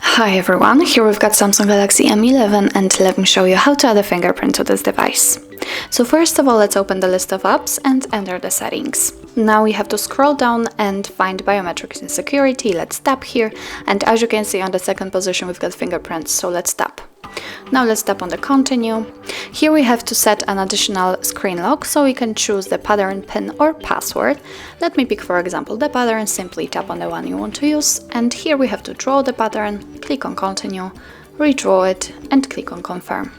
Hi everyone, here we've got Samsung Galaxy M11 and let me show you how to add a fingerprint to this device. So first of all, let's open the list of apps and enter the settings. Now we have to scroll down and find biometrics and security. Let's tap here, and as you can see on the second position we've got fingerprints, so let's tap. Now let's tap on the continue. Here we have to set an additional screen lock, so we can choose the pattern, PIN or password. Let me pick for example the pattern, simply tap on the one you want to use, and here we have to draw the pattern, click on continue, redraw it and click on confirm.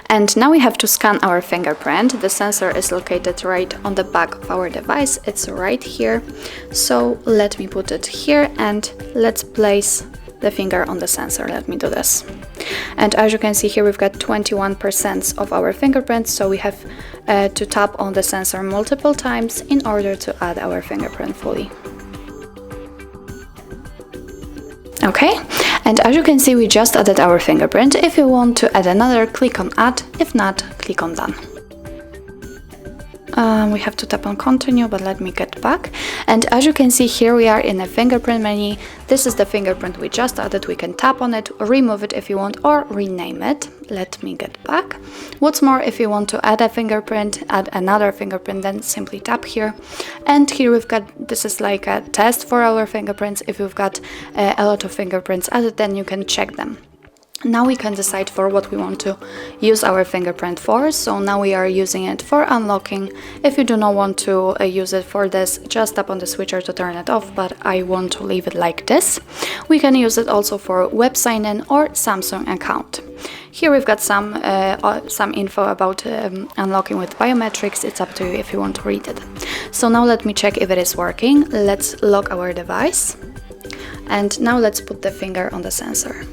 And now we have to scan our fingerprint. The sensor is located right on the back of our device, it's right here. So let me put it here and let's place the finger on the sensor. Let me do this. And as you can see here, we've got 21% of our fingerprints, so we have to tap on the sensor multiple times in order to add our fingerprint fully. Okay, and as you can see, we just added our fingerprint. If you want to add another, click on add. If not, click on done. We have to tap on continue, but let me get back. And as you can see here, we are in a fingerprint menu. This is the fingerprint we just added. We can tap on it, remove it if you want, or rename it. Let me get back. What's more, if you want to add a fingerprint, add another fingerprint, then simply tap here. And here we've got, this is like a test for our fingerprints. If you've got a lot of fingerprints added, then you can check them. Now we can decide for what we want to use our fingerprint for. So now we are using it for unlocking. If you do not want to use it for this, just tap on the switcher to turn it off, but I want to leave it like this. We can use it also for web sign-in or Samsung account. Here we've got some info about unlocking with biometrics. It's up to you if you want to read it. So now let me check if it is working. Let's lock our device. And now let's put the finger on the sensor.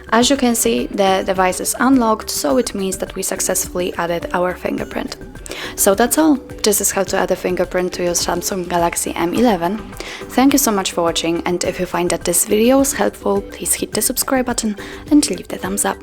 As you can see, the device is unlocked, so it means that we successfully added our fingerprint. So that's all. This is how to add a fingerprint to your Samsung Galaxy M11. Thank you so much for watching, and if you find that this video was helpful, please hit the subscribe button and leave the thumbs up.